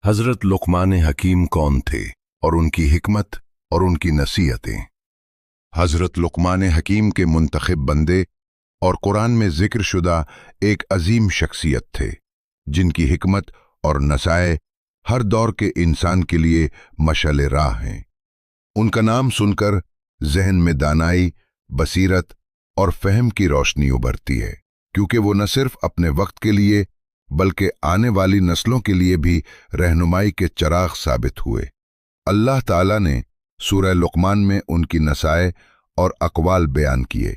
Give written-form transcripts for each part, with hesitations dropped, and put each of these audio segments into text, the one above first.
हजरत लुक़मान हकीम कौन थे और उनकी हिकमत और उनकी नसीहतें। हजरत लुक़मान हकीम के मुंतखब बंदे और कुरान में जिक्र शुदा एक अजीम शख्सियत थे, जिनकी हिकमत और नसाए हर दौर के इंसान के लिए मशअल राह हैं। उनका नाम सुनकर जहन में दानाई, बसीरत और फहम की रोशनी उभरती है, क्योंकि वो न सिर्फ अपने वक्त के लिए बल्कि आने वाली नस्लों के लिए भी रहनुमाई के चराग साबित हुए। अल्लाह ताला ने सूरह लुक़मान में उनकी नसाए और अक़वाल बयान किए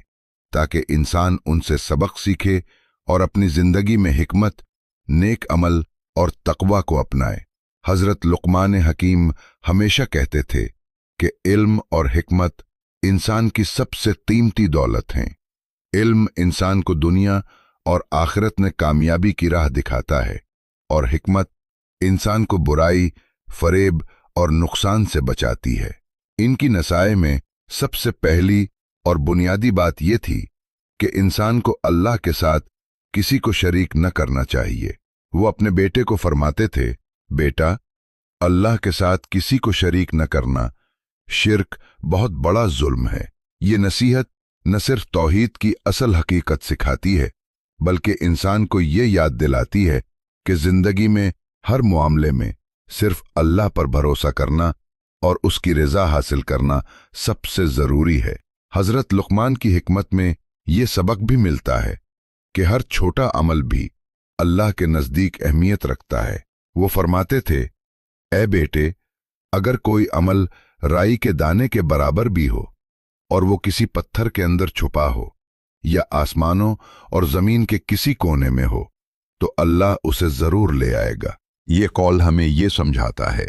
ताकि इंसान उनसे सबक सीखे और अपनी ज़िंदगी में हिकमत, नेक अमल और तक़वा को अपनाए। हज़रत लुक़मान हकीम हमेशा कहते थे कि इल्म और हिकमत इंसान की सबसे कीमती दौलत हैं। इल्म इंसान को दुनिया और आखिरत में कामयाबी की राह दिखाता है और हिकमत इंसान को बुराई, फरेब और नुकसान से बचाती है। इनकी नसाए में सबसे पहली और बुनियादी बात यह थी कि इंसान को अल्लाह के साथ किसी को शरीक न करना चाहिए। वो अपने बेटे को फरमाते थे, बेटा, अल्लाह के साथ किसी को शरीक न करना शिर्क बहुत बड़ा जुल्म है। ये नसीहत न सिर्फ तौहीद की असल हकीकत सिखाती है, बल्कि इंसान को ये याद दिलाती है कि जिंदगी में हर मामले में सिर्फ अल्लाह पर भरोसा करना और उसकी रज़ा हासिल करना सबसे ज़रूरी है। हज़रत लुक़मान की हिकमत में ये सबक भी मिलता है कि हर छोटा अमल भी अल्लाह के नज़दीक अहमियत रखता है। वो फरमाते थे, ए बेटे, अगर कोई अमल राई के दाने के बराबर भी हो और वो किसी पत्थर के अंदर छुपा हो या आसमानों और जमीन के किसी कोने में हो, तो अल्लाह उसे जरूर ले आएगा। ये कौल हमें ये समझाता है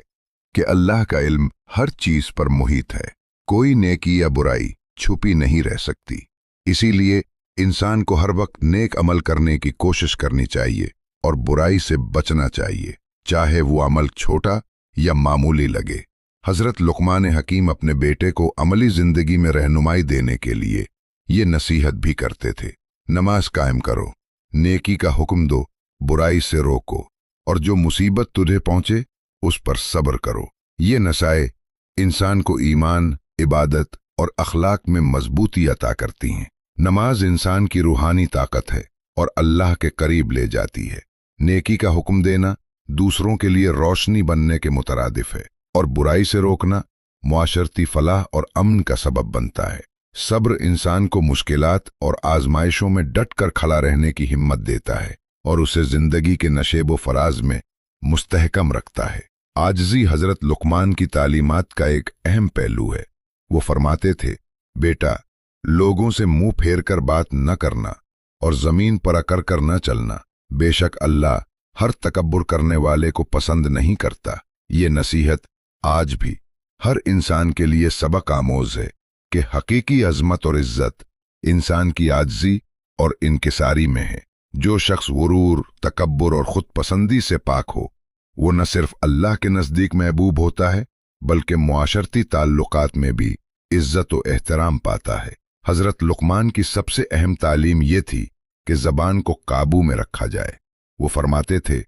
कि अल्लाह का इल्म हर चीज पर मुहित है। कोई नेकी या बुराई छुपी नहीं रह सकती। इसीलिए इंसान को हर वक्त नेक अमल करने की कोशिश करनी चाहिए और बुराई से बचना चाहिए, चाहे वो अमल छोटा या मामूली लगे। हजरत लुक़मान हकीम अपने बेटे को अमली जिंदगी में रहनुमाई देने के लिए ये नसीहत भी करते थे, नमाज कायम करो, नेकी का हुक्म दो, बुराई से रोको और जो मुसीबत तुझे पहुंचे उस पर सब्र करो। ये नसाए इंसान को ईमान, इबादत और अखलाक में मजबूती अता करती हैं। नमाज इंसान की रूहानी ताकत है और अल्लाह के करीब ले जाती है। नेकी का हुक्म देना दूसरों के लिए रोशनी बनने के मुतरादिफ है और बुराई से रोकना मुआशरती फलाह और अमन का सबब बनता है। सब्र इंसान को मुश्किलात और आजमाइशों में डट कर खड़ा रहने की हिम्मत देता है और उसे जिंदगी के नशेब व फराज में मुस्तहकम रखता है। आजिज़ी हजरत लुक़मान की तालीमात का एक अहम पहलू है। वो फरमाते थे, बेटा, लोगों से मुंह फेर कर बात न करना और जमीन पर अकर कर न चलना। बेशक अल्लाह हर तकब्बुर करने वाले को पसंद नहीं करता। ये नसीहत आज भी हर इंसान के लिए सबक आमोज है कि हकीकी अजमत और इज्जत इंसान की आजिज़ी और इनकिसारी में है। जो शख्स गुरूर, तकब्बुर और खुद पसंदी से पाक हो, वो न सिर्फ अल्लाह के नज़दीक महबूब होता है बल्कि मुआशरती ताल्लुकात में भी इज्जत और एहतराम पाता है। हज़रत लुक़मान की सबसे अहम तालीम ये थी कि ज़बान को काबू में रखा जाए। वो फरमाते थे,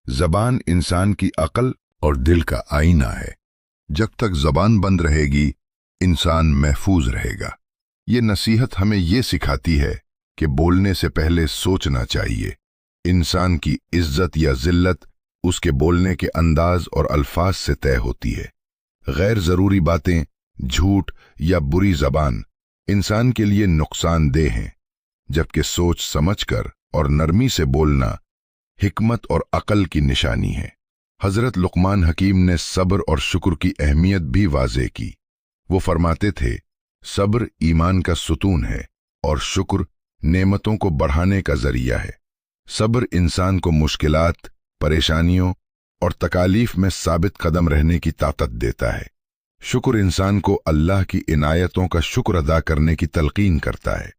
ज़बान इंसान की अक्ल और दिल का आईना है। जब तक ज़बान बंद रहेगी, इंसान महफूज रहेगा। ये नसीहत हमें ये सिखाती है कि बोलने से पहले सोचना चाहिए। इंसान की इज्जत या जिल्लत उसके बोलने के अंदाज और अल्फाज से तय होती है। गैर ज़रूरी बातें, झूठ या बुरी ज़बान इंसान के लिए नुकसानदेह हैं, जबकि सोच समझकर और नरमी से बोलना हिकमत और अक्ल की निशानी है। हज़रत लुक़मान हकीम ने सब्र और शुक्र की अहमियत भी वाज़ेह की। वो फरमाते थे, सब्र ईमान का सुतून है और शुक्र नेमतों को बढ़ाने का जरिया है। सब्र इंसान को मुश्किलात, परेशानियों और तकालीफ में साबित कदम रहने की ताकत देता है। शुक्र इंसान को अल्लाह की इनायतों का शुक्र अदा करने की तलकीन करता है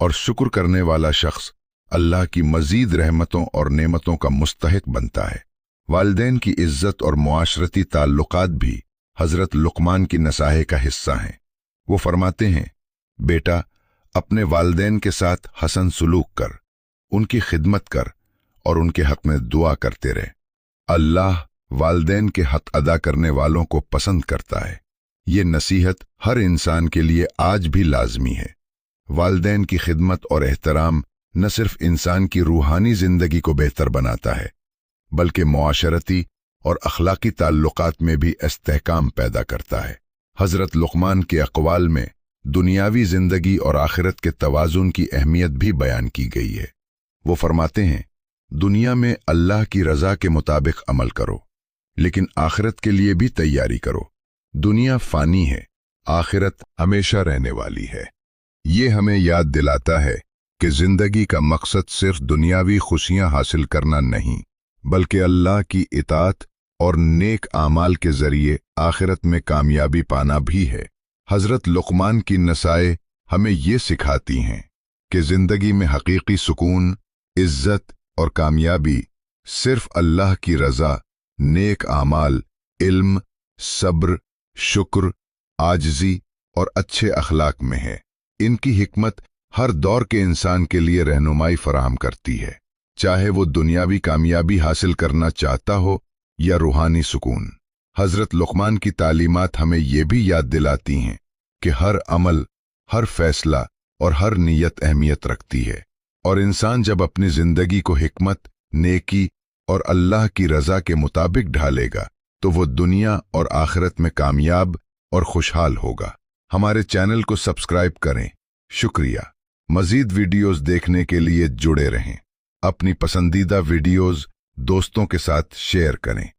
और शुक्र करने वाला शख्स अल्लाह की मजीद रहमतों और नेमतों का मुस्तहिक बनता है। वालिदैन की इज्जत और मुआशरती ताल्लुकात भी हज़रत लुक़मान की नसाहे का हिस्सा हैं। वो फरमाते हैं, बेटा, अपने वालिदैन के साथ हसन सलूक कर, उनकी खिदमत कर और उनके हक में दुआ करते रहे। अल्लाह वालिदैन के हक अदा करने वालों को पसंद करता है। ये नसीहत हर इंसान के लिए आज भी लाजमी है। वालिदैन की खिदमत और एहतराम न सिर्फ इंसान की रूहानी जिंदगी को बेहतर बनाता है, बल्कि मुआशरती और अखलाकी ताल्लुकात में भी इस्तेहकाम पैदा करता है। हज़रत लुक़मान के अक़वाल में दुनियावी जिंदगी और आखिरत के तवाज़ुन की अहमियत भी बयान की गई है। वो फरमाते हैं, दुनिया में अल्लाह की रज़ा के मुताबिक अमल करो, लेकिन आखिरत के लिए भी तैयारी करो। दुनिया फ़ानी है, आखिरत हमेशा रहने वाली है। ये हमें याद दिलाता है कि जिंदगी का मकसद सिर्फ दुनियावी खुशियां हासिल करना नहीं, बल्कि अल्लाह की इताअत और नेक आमाल के जरिए आखिरत में कामयाबी पाना भी है। हज़रत लुक़मान की नसाए हमें ये सिखाती हैं कि जिंदगी में हकीकी सुकून, इज्जत और कामयाबी सिर्फ अल्लाह की रज़ा, नेक आमाल, इल्म, सब्र, शुक्र, आजिज़ी और अच्छे अखलाक में है। इनकी हिकमत हर दौर के इंसान के लिए रहनुमाई फराहम करती है, चाहे वो दुनियावी कामयाबी हासिल करना चाहता हो या रूहानी सुकून। हज़रत लुक़मान की तालीमात हमें ये भी याद दिलाती हैं कि हर अमल, हर फैसला और हर नीयत अहमियत रखती है, और इंसान जब अपनी ज़िंदगी को हिकमत, नेकी और अल्लाह की रज़ा के मुताबिक ढालेगा तो वो दुनिया और आखिरत में कामयाब और खुशहाल होगा। हमारे चैनल को सब्सक्राइब करें। शुक्रिया। मज़ीद वीडियोज़ देखने के लिए जुड़े रहें। अपनी पसंदीदा वीडियोज़ दोस्तों के साथ शेयर करें।